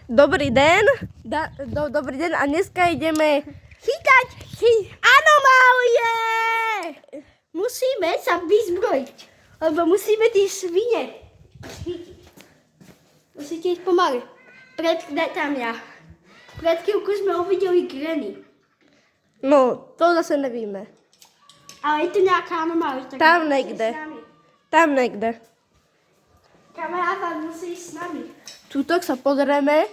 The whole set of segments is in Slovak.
Dobrý den. Dobrý den a dneska ideme chytať anomálie. Musíme sa vyzbrojiť, lebo musíme tie svine chytiť. Musíte ísť pomaly. Tam ja. Pred chvíľku sme uvideli Granny. No, to zase nevíme. Ale je to nejaká anomália. Tam niekde. Tam niekde. Kamarád musí ísť s nami. Tutok sa pozrieme.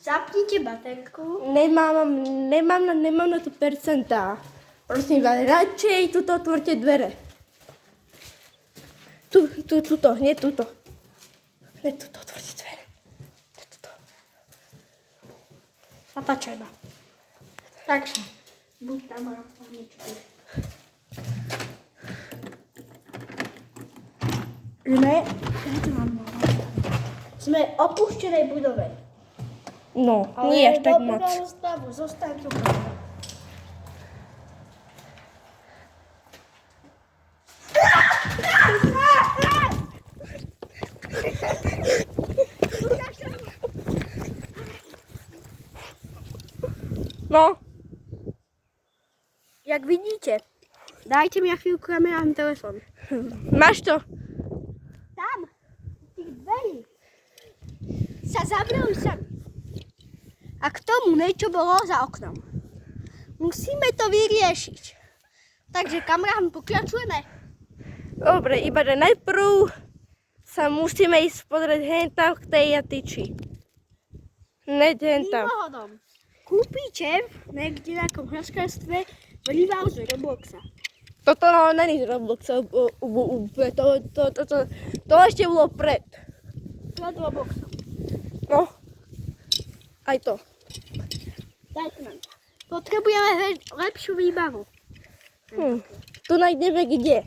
Zapnite baterku. Nemám na to percentá. Prosím vás, radšej tuto otvorte dvere. Tuto, nie tuto. Nie tuto, otvorte dvere. Nie tuto. Zapačaj ma. Takže, buď tam rozpomničku. Sme v opuštenej budove. No, nie až tak moc. Ale stavu, zostaň tu. No, Jak vidíte, dajte mi na chvíľku, ja mám telefon. máš to? Tam, tých dverí, sa zavreli sami. A k tomu niečo bolo za oknom. Musíme to vyriešiť. Takže kamarám, pokračujeme. Dobre, iba že najprv sa musíme ísť pozrieť hentam k tej jatiči. Hentam. Mimochodom, kúpite niekde na nejakom hračkárstve rival z Robloxa. Toto no, není z Robloxa, to ešte bolo pred. Pred Robloxom. No, aj to. Dajte nám. Potrebujeme lepšiu výbavu. Tu nájdeme kde.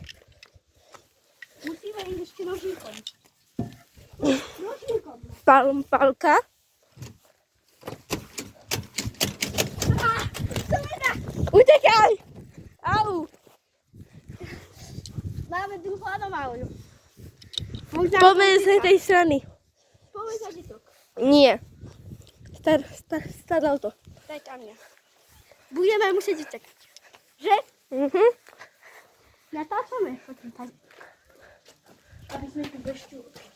Musíme ísť ešte nožníkom. Nožníkom. Palka. Utekaj! Au! Máme druhú anomáliu. Poďme z tej strany. Poďme zažitok. Nie. Star auto. Daj tam mňa. Budeme musieť čakať. Že? Natáčame. Poďme tam. Aby sme tu bežťu. Tak.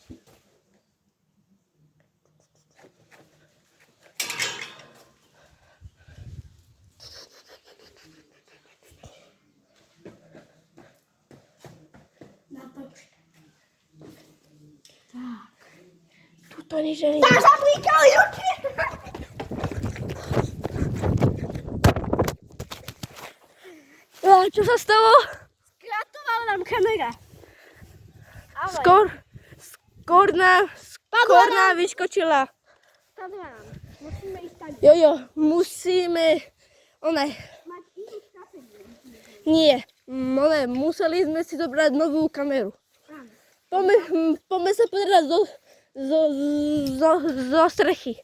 Tuto nič nie. Tam zablíkali oči! Čo sa stalo? Skratovala nám kamera. Ale Skôr nám vyskočila. padla nám. Musíme ísť tam. Jojo, musíme... Mať inú stratégiu. Nie. Museli sme si zobrať novú kameru. Poďme sa pozerať zo strechy.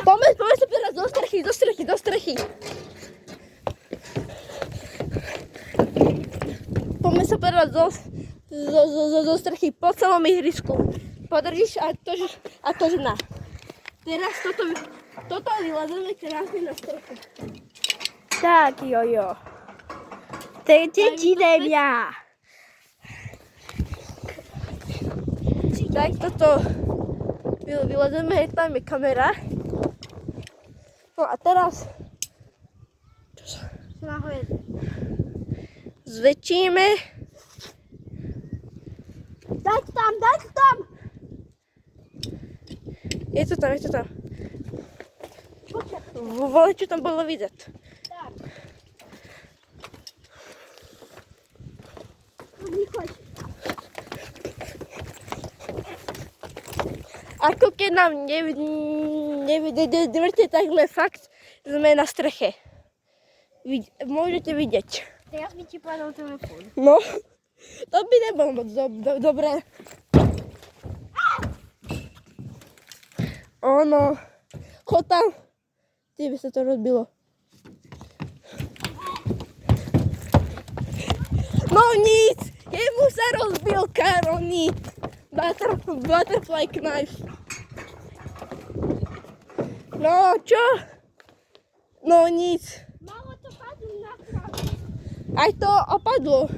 Poďme sa pozerať zo strechy. Poďme sa pozerať zo strechy po celom ihrisku. Podržíš a to žena. Teraz toto vylezeme krásne na strechu. Tak, jojo. Teď idem ja. Tak toto vylezeme, tam je kamera. No a teraz zväčšíme. Daj to tam. Je to tam. Vole, čo tam bolo vidieť. Tak. Ako keď nám nevidíte, tak sme na streche. Môžete vidieť. Teraz by ti padol telefón. No, to by nebolo moc dobré. Ono, chod tam. Ty by sa to rozbilo. No nic, jemu sa rozbil karoní. Butterfly knife. No čo? No nic. Malo to padnúť na práve. Aj to opadlo.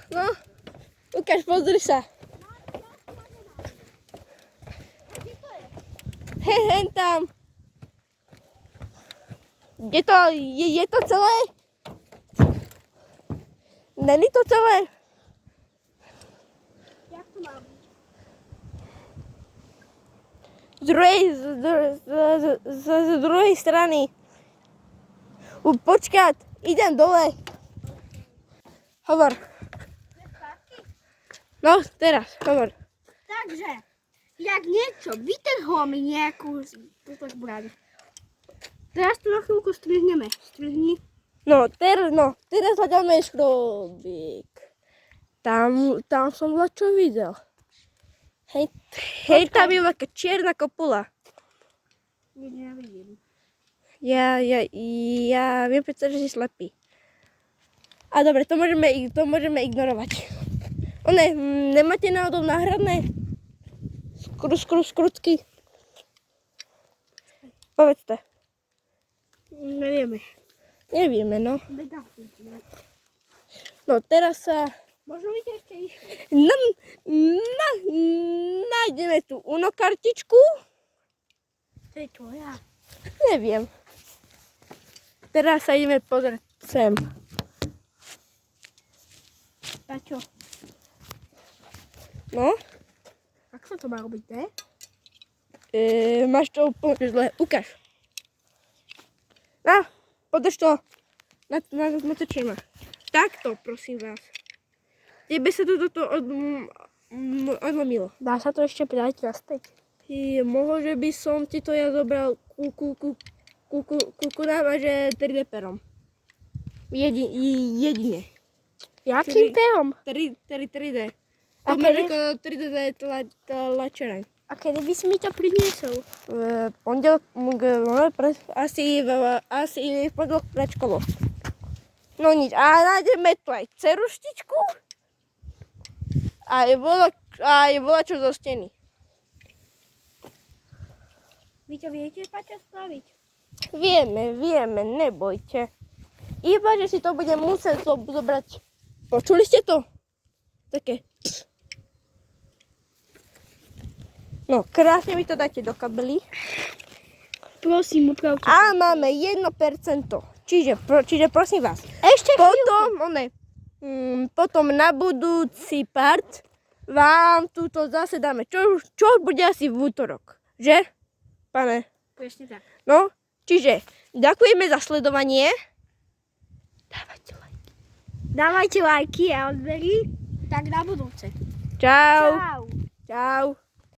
No. Ukáž, pozri sa. Kde to je? Hen tam. Je to celé? Není to celé? Jak to má byť? Z druhej strany. Počkať, idem dole. Hovor. No, teraz, hovor. Takže, jak niečo vytrhlo mi nejakú túto zbraň. Teraz to na chvíľku strihneme. Strihni. No, teraz hľadáme škrobík. Tam som čo videl. Hej, tam je taká čierna kopula. Nevidím. Ja viem predsa, že si slepý. A dobre, to môžeme ignorovať. Nemáte náhodou náhradné skrucky? Povedzte. Nevieme. Nevieme, no. No, teraz sa Možno byť ešte išli. nájdeme tú UNO kartičku. To je tvoja. Neviem. Teraz sa ideme pozrieť sem. A čo? No, Ak sa to má robiť, ne? máš to úplne zle. Ukáž. No, podrž to. Natočíme. Takto, prosím vás. Tebe sa toto odlomilo. Dá sa to ešte pridať naspäť? Možno, že by som ti to ja zobral ku nám a že 3D perom. Jedine. Jakým perom? 3D. A To máš kedy? ako 3D tlačené. A kedy by si mi to priniesol? Pondelok, asi v pondelok pred školou. No nič, a nájdeme tu aj ceruštičku. Aj volačo zo steny. Vy to viete, Paťa, spraviť? Vieme, nebojte. Iba, že si to budem musieť zobrať. Počuli ste to? Také. No, krásne mi to dáte do kabely. Prosím, upravte. A máme 1%. Čiže prosím vás. Ešte Potom na budúci part vám túto zase dáme. Čo bude asi v útorok. Že? Pane? Presne tak. No, čiže ďakujeme za sledovanie. Dávajte like. Dávajte lajky a odbery. Tak na budúce. Čau. Čau. Čau.